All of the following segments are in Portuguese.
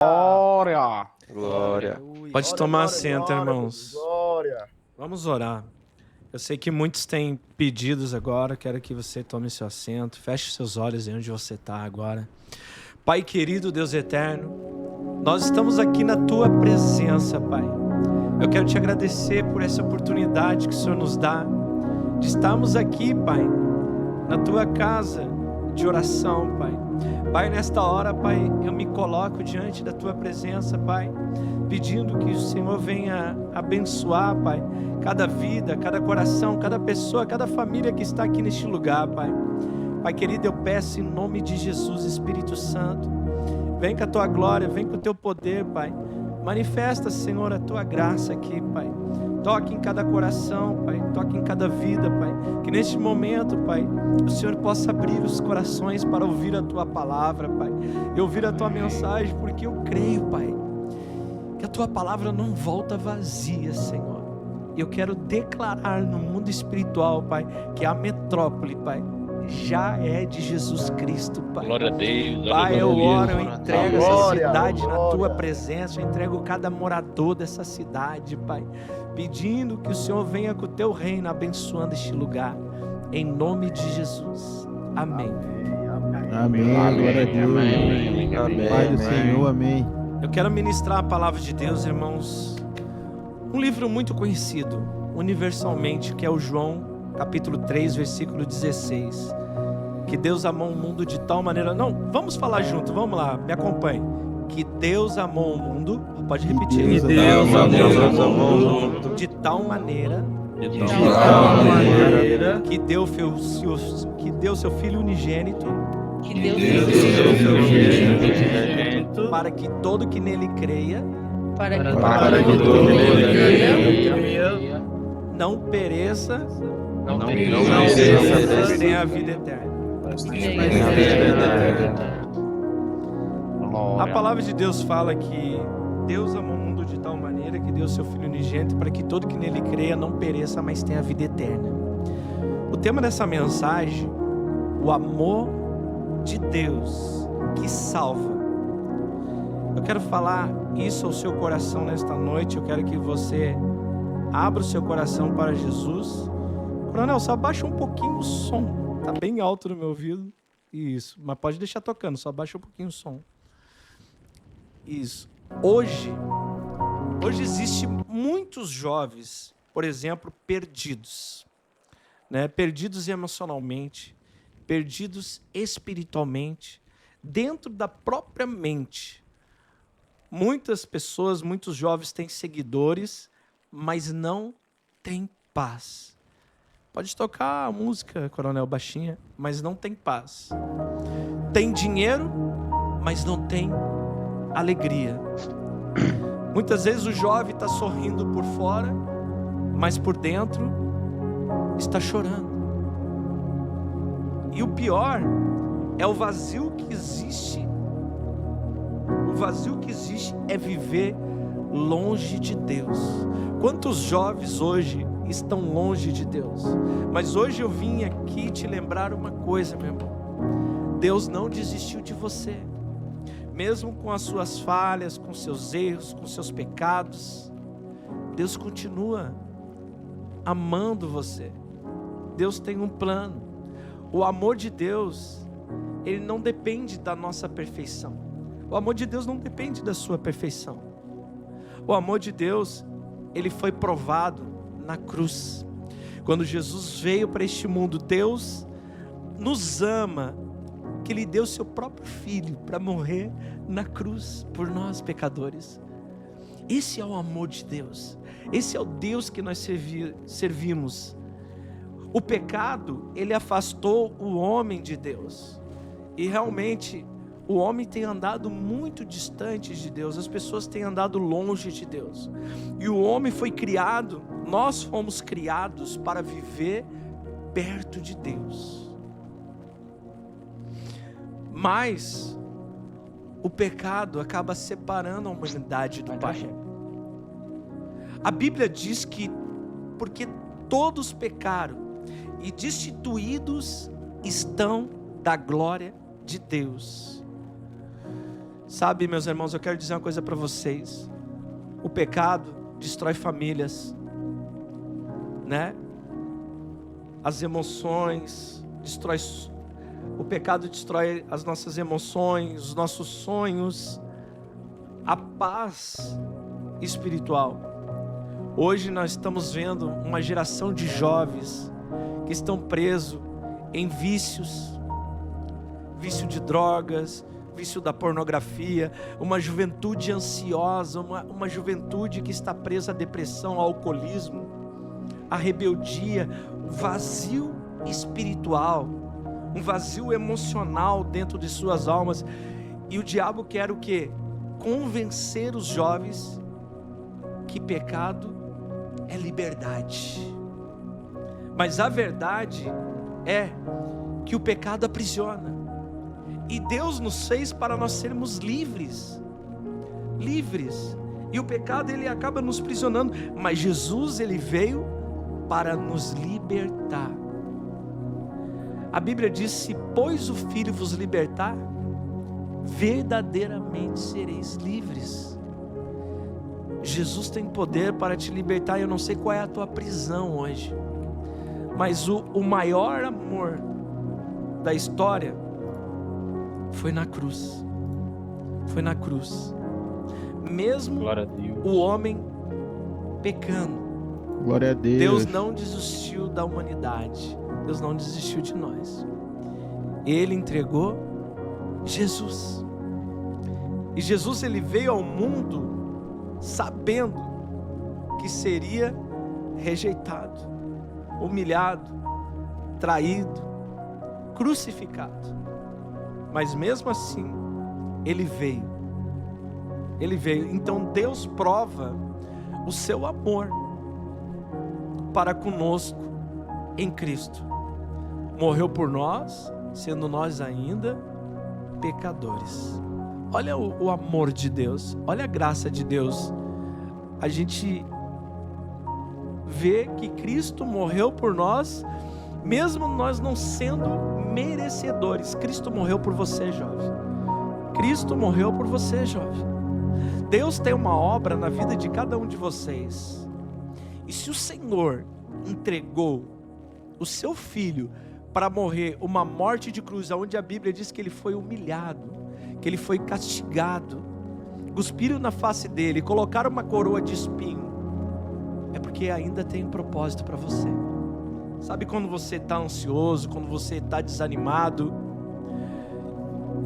Glória! Glória. Pode tomar assento, irmãos. Glória! Vamos orar. Eu sei que muitos têm pedidos agora, quero que você tome seu assento, feche seus olhos aí onde você está agora. Pai querido, Deus eterno, nós estamos aqui na Tua presença, Pai. Eu quero te agradecer por essa oportunidade que o Senhor nos dá de estarmos aqui, Pai, na Tua casa de oração, Pai. Pai, nesta hora, Pai, eu me coloco diante da Tua presença, Pai, pedindo que o Senhor venha abençoar, Pai, cada vida, cada coração, cada pessoa, cada família que está aqui neste lugar, Pai. Pai querido, eu peço em nome de Jesus, Espírito Santo, vem com a Tua glória, vem com o Teu poder, Pai. Manifesta, Senhor, a Tua graça aqui, Pai. Toque em cada coração, Pai. Toque em cada vida, Pai. Que neste momento, Pai, o Senhor possa abrir os corações para ouvir a Tua palavra, Pai. E ouvir a Tua mensagem, porque eu creio, Pai, que a Tua palavra não volta vazia, Senhor. E eu quero declarar no mundo espiritual, Pai, que a metrópole, Pai, já é de Jesus Cristo, Pai. Glória a Deus. Pai, eu oro, eu entrego essa Glória, cidade na glória. Tua presença, eu entrego cada morador dessa cidade, Pai, pedindo que o Senhor venha com o Teu reino, abençoando este lugar, em nome de Jesus. Amém. Amém, glória a Deus. Amém. Pai do Senhor, amém. Eu quero ministrar a palavra de Deus, irmãos. Um livro muito conhecido, universalmente, que é o João, capítulo 3, versículo 16. Que Deus amou o mundo de tal maneira... Não, vamos falar junto, vamos lá, me acompanhe. Que Deus amou o mundo... Pode repetir. Que Deus amou o mundo de tal maneira... que deu seu Filho unigênito... para que todo que nele creia... não pereça... mas tenha a vida eterna. A palavra de Deus fala que Deus amou o mundo de tal maneira que deu seu Filho unigênito para que todo que nele creia não pereça, mas tenha a vida eterna. O tema dessa mensagem, o amor de Deus que salva. Eu quero falar isso ao seu coração nesta noite. Eu quero que você abra o seu coração para Jesus. Coronel, só abaixa um pouquinho o som. Tá bem alto no meu ouvido. Isso, mas pode deixar tocando, só abaixa um pouquinho o som. Isso. Hoje existem muitos jovens, por exemplo, perdidos, né? Perdidos emocionalmente, perdidos espiritualmente, dentro da própria mente. Muitas pessoas, muitos jovens têm seguidores, mas não têm paz. Pode tocar a música, Coronel, baixinha, mas não tem paz. Tem dinheiro, mas não tem alegria. Muitas vezes o jovem está sorrindo por fora, mas por dentro está chorando. E o pior é o vazio que existe. O vazio que existe é viver longe de Deus. Quantos jovens hoje estão longe de Deus? Mas hoje eu vim aqui te lembrar uma coisa, meu irmão. Deus não desistiu de você. Mesmo com as suas falhas, com seus erros, com seus pecados, Deus continua amando você. Deus tem um plano. O amor de Deus, ele não depende da nossa perfeição. O amor de Deus não depende da sua perfeição. O amor de Deus, ele foi provado na cruz. Quando Jesus veio para este mundo, Deus nos ama, que Ele deu seu próprio Filho para morrer na cruz por nós pecadores. Esse é o amor de Deus. Esse é o Deus que nós servimos. O pecado, ele afastou o homem de Deus. E realmente, o homem tem andado muito distante de Deus. As pessoas têm andado longe de Deus. E o homem foi criado, nós fomos criados para viver perto de Deus. Mas o pecado acaba separando a humanidade do Pai. A Bíblia diz que porque todos pecaram e destituídos estão da glória de Deus. Sabe, meus irmãos, eu quero dizer uma coisa para vocês. O pecado destrói famílias, né? As emoções, o pecado destrói as nossas emoções, os nossos sonhos, a paz espiritual. Hoje nós estamos vendo uma geração de jovens que estão presos em vícios, vício de drogas, vício da pornografia, uma juventude ansiosa, uma juventude que está presa à depressão, ao alcoolismo, à rebeldia, vazio espiritual, um vazio emocional dentro de suas almas. E o diabo quer o quê? Convencer os jovens que pecado é liberdade. Mas a verdade é que o pecado aprisiona. E Deus nos fez para nós sermos livres. Livres. E o pecado ele acaba nos prisionando. Mas Jesus ele veio para nos libertar. A Bíblia diz: se pois o Filho vos libertar, verdadeiramente sereis livres. Jesus tem poder para te libertar. Eu não sei qual é a tua prisão hoje, mas o maior amor da história foi na cruz. Foi na cruz. Mesmo o homem pecando, glória a Deus. Deus não desistiu da humanidade. Deus não desistiu de nós. Ele entregou Jesus. E Jesus ele veio ao mundo sabendo que seria rejeitado, humilhado, traído, crucificado. Mas mesmo assim, ele veio. Ele veio. Então Deus prova o seu amor para conosco em Cristo. Morreu por nós, sendo nós ainda pecadores. Olha o amor de Deus, olha a graça de Deus. A gente vê que Cristo morreu por nós, mesmo nós não sendo merecedores. Cristo morreu por você, jovem. Cristo morreu por você, jovem. Deus tem uma obra na vida de cada um de vocês. E se o Senhor entregou o seu filho para morrer uma morte de cruz, onde a Bíblia diz que ele foi humilhado, que ele foi castigado, cuspiram na face dele, colocaram uma coroa de espinho, é porque ainda tem um propósito para você. Sabe quando você está ansioso, quando você está desanimado?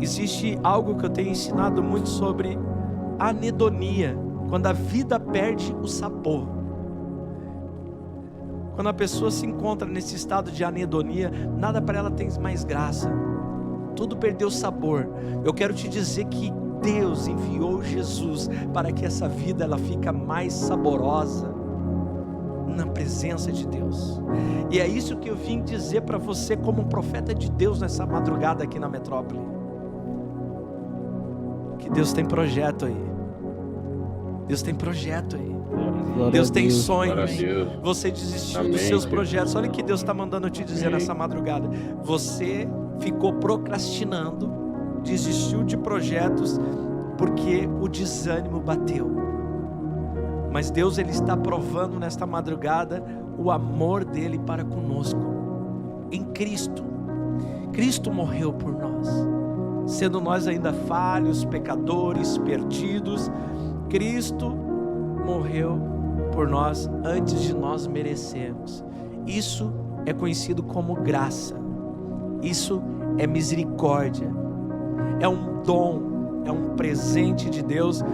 Existe algo que eu tenho ensinado muito sobre anedonia, quando a vida perde o sabor. Quando a pessoa se encontra nesse estado de anedonia, nada para ela tem mais graça, tudo perdeu sabor. Eu quero te dizer que Deus enviou Jesus para que essa vida ela fique mais saborosa na presença de Deus. E é isso que eu vim dizer para você como um profeta de Deus nessa madrugada aqui na metrópole. Que Deus tem projeto aí. Deus tem projeto aí. Deus tem sonhos. Você desistiu dos seus projetos. Olha o que Deus está mandando eu te dizer nessa madrugada. Você ficou procrastinando, desistiu de projetos porque o desânimo bateu. Mas Deus ele está provando nesta madrugada o amor dele para conosco em Cristo. Cristo morreu por nós, sendo nós ainda falhos, pecadores, perdidos. Cristo morreu por nós antes de nós merecermos. Isso é conhecido como graça. Isso é misericórdia. É um dom, é um presente de Deus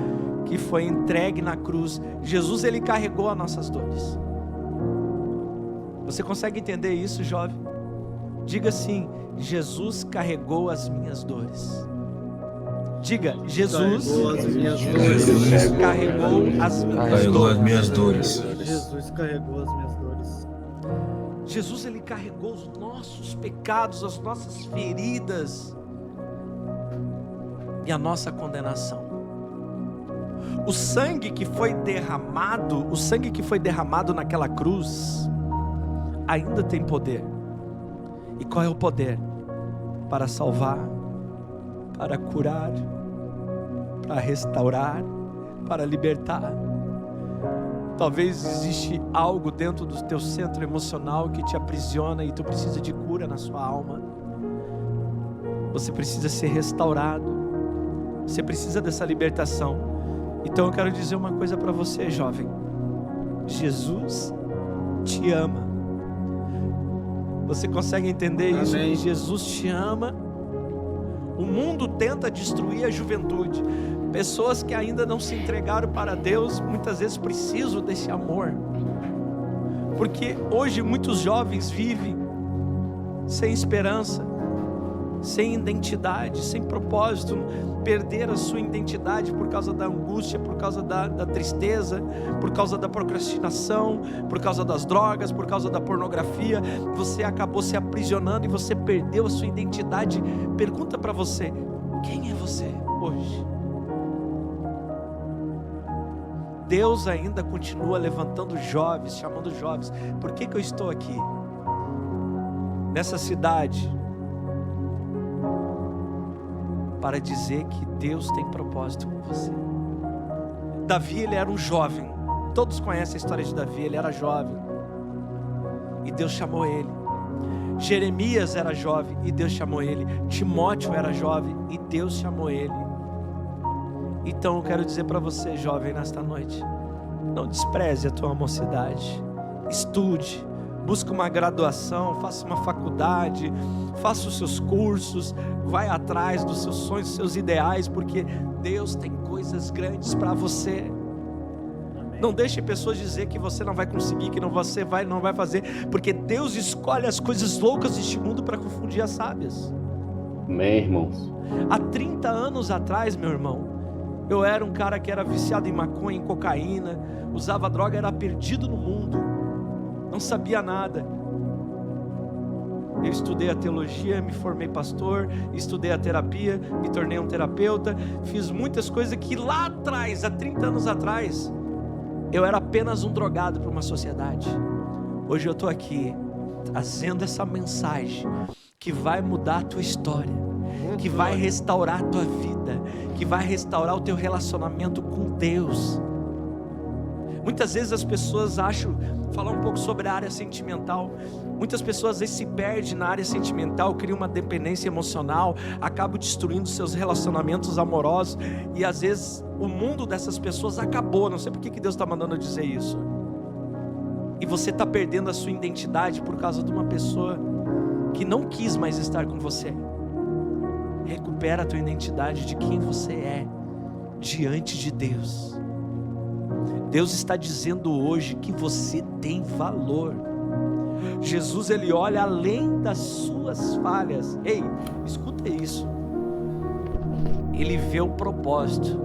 que foi entregue na cruz. Jesus ele carregou as nossas dores. Você consegue entender isso, jovem? Diga assim: Jesus carregou as minhas dores. Diga: Jesus carregou as minhas dores. Jesus carregou as minhas dores. Jesus ele carregou os nossos pecados, as nossas feridas e a nossa condenação. O sangue que foi derramado naquela cruz ainda tem poder. E qual é o poder? Para salvar, para curar, para restaurar, para libertar. Talvez existe algo dentro do teu centro emocional que te aprisiona e tu precisa de cura na sua alma. Você precisa ser restaurado. Você precisa dessa libertação. Então eu quero dizer uma coisa para você, jovem. Jesus te ama. Você consegue entender isso? Amém. Jesus te ama. O mundo tenta destruir a juventude. Pessoas que ainda não se entregaram para Deus, muitas vezes precisam desse amor. Porque hoje muitos jovens vivem sem esperança, sem identidade, sem propósito, perder a sua identidade por causa da angústia, por causa da tristeza, por causa da procrastinação, por causa das drogas, por causa da pornografia. Você acabou se aprisionando e você perdeu a sua identidade. Pergunta para você: quem é você hoje? Deus ainda continua levantando jovens, chamando jovens. Por que eu estou aqui? Nessa cidade, para dizer que Deus tem propósito com você. Davi, ele era um jovem. Todos conhecem a história de Davi. Ele era jovem e Deus chamou ele. Jeremias era jovem e Deus chamou ele. Timóteo era jovem e Deus chamou ele. Então eu quero dizer para você, jovem, nesta noite: não despreze a tua mocidade. Estude, busque uma graduação, faça uma faculdade, faça os seus cursos, vai atrás dos seus sonhos, dos seus ideais, porque Deus tem coisas grandes para você. Não deixe pessoas dizer que você não vai conseguir, que não vai fazer, porque Deus escolhe as coisas loucas deste mundo para confundir as sábias. Amém, irmãos. Há 30 anos atrás, meu irmão, eu era um cara que era viciado em maconha, em cocaína, usava droga, era perdido no mundo, não sabia nada. Eu estudei a teologia, me formei pastor, estudei a terapia, me tornei um terapeuta, fiz muitas coisas que lá atrás, há 30 anos atrás, eu era apenas um drogado para uma sociedade. Hoje eu estou aqui, trazendo essa mensagem que vai mudar a tua história, que vai restaurar a tua vida, que vai restaurar o teu relacionamento com Deus. Muitas vezes as pessoas acham, falar um pouco sobre a área sentimental, muitas pessoas às vezes se perdem na área sentimental, criam uma dependência emocional, acabam destruindo seus relacionamentos amorosos, e às vezes o mundo dessas pessoas acabou. Não sei por que Deus está mandando eu dizer isso, e você está perdendo a sua identidade por causa de uma pessoa que não quis mais estar com você. Recupera a tua identidade de quem você é diante de Deus. Deus está dizendo hoje que você tem valor. Jesus, ele olha além das suas falhas. Ei, escuta isso. Ele vê o propósito.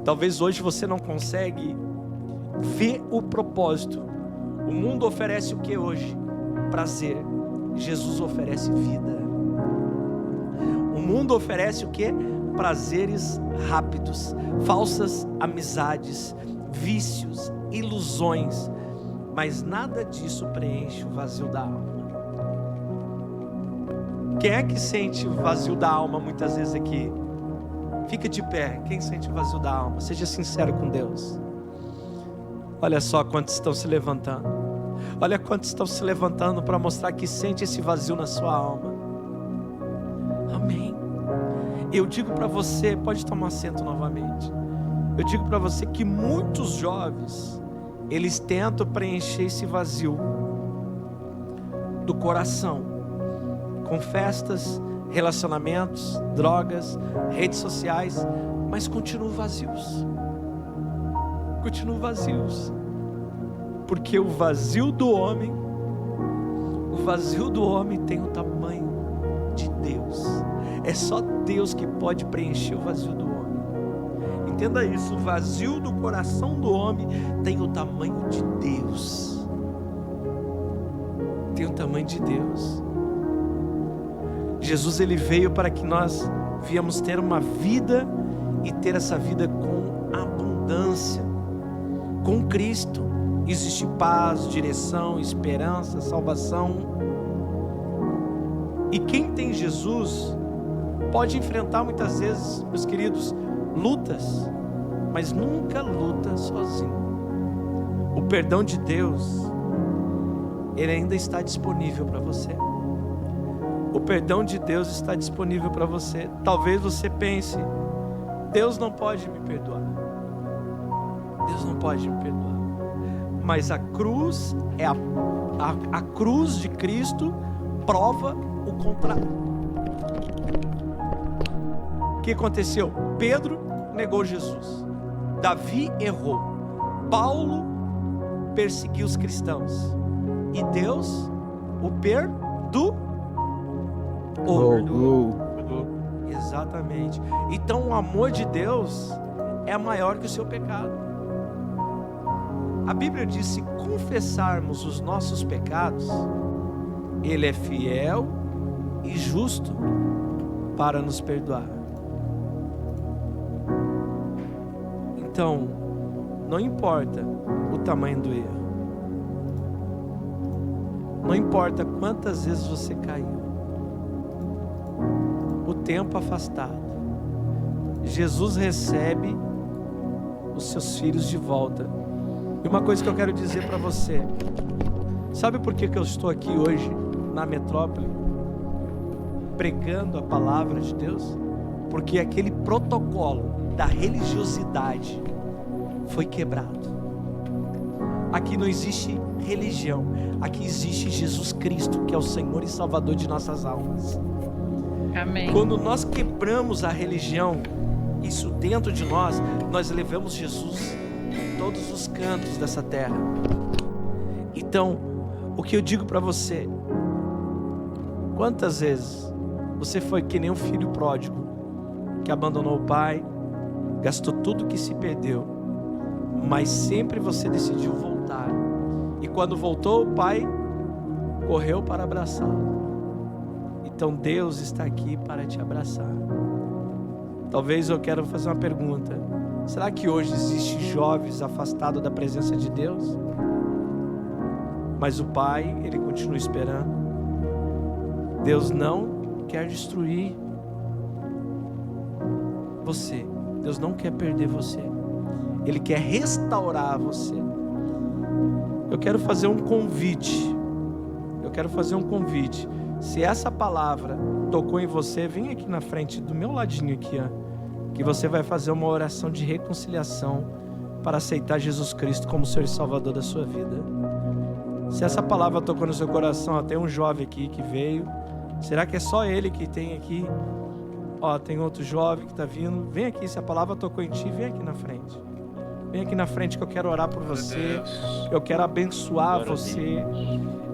Talvez hoje você não consegue ver o propósito. O mundo oferece o que hoje? Prazer. Jesus oferece vida. O mundo oferece o que? Prazeres rápidos, falsas amizades, vícios, ilusões, mas nada disso preenche o vazio da alma. Quem é que sente o vazio da alma muitas vezes aqui? Fica de pé. Quem sente o vazio da alma? Seja sincero com Deus. Olha só quantos estão se levantando. Olha quantos estão se levantando para mostrar que sente esse vazio na sua alma. Amém. Eu digo para você, pode tomar assento novamente. Eu digo para você que muitos jovens, eles tentam preencher esse vazio do coração com festas, relacionamentos, drogas, redes sociais, mas continuam vazios. Continuam vazios. Porque o vazio do homem tem o tamanho de Deus. É só Deus que pode preencher o vazio do homem. Entenda isso, o vazio do coração do homem tem o tamanho de Deus. Tem o tamanho de Deus. Jesus, ele veio para que nós viemos ter uma vida e ter essa vida com abundância. Com Cristo existe paz, direção, esperança, salvação. E quem tem Jesus pode enfrentar muitas vezes, meus queridos, lutas, mas nunca luta sozinho. O perdão de Deus, ele ainda está disponível para você. O perdão de Deus está disponível para você. Talvez você pense: Deus não pode me perdoar. Deus não pode me perdoar. Mas a cruz é a cruz de Cristo prova o contrário. O que aconteceu? Pedro negou Jesus. Davi errou. Paulo perseguiu os cristãos. E Deus o perdoou. Exatamente. Então o amor de Deus é maior que o seu pecado. A Bíblia diz: se confessarmos os nossos pecados, Ele é fiel e justo para nos perdoar. Então, não importa o tamanho do erro, não importa quantas vezes você caiu, o tempo afastado, Jesus recebe os seus filhos de volta. E uma coisa que eu quero dizer para você: sabe por que eu estou aqui hoje na metrópole pregando a palavra de Deus? Porque aquele protocolo da religiosidade foi quebrado. Aqui não existe religião, aqui existe Jesus Cristo, que é o Senhor e Salvador de nossas almas. Amém. Quando nós quebramos a religião, isso dentro de nós, nós levamos Jesus em todos os cantos dessa terra. Então, o que eu digo para você: quantas vezes você foi que nem um filho pródigo, que abandonou o pai, gastou tudo que se perdeu, mas sempre você decidiu voltar, e quando voltou, o pai correu para abraçá-lo. Então Deus está aqui para te abraçar. Talvez eu quero fazer uma pergunta: será que hoje existem jovens afastados da presença de Deus? Mas o Pai, Ele continua esperando. Deus não quer destruir você. Deus não quer perder você. Ele quer restaurar você. Eu quero fazer um convite. Se essa palavra tocou em você, vem aqui na frente, do meu ladinho aqui, ó, que você vai fazer uma oração de reconciliação para aceitar Jesus Cristo como Senhor e Salvador da sua vida. Se essa palavra tocou no seu coração, ó, tem um jovem aqui que veio. Será que é só ele que tem aqui? Ó, tem outro jovem que está vindo. Vem aqui, se a palavra tocou em ti, vem aqui na frente. Vem aqui na frente que eu quero orar por você. Eu quero abençoar você.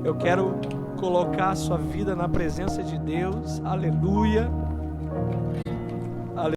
Eu quero colocar a sua vida na presença de Deus. Aleluia.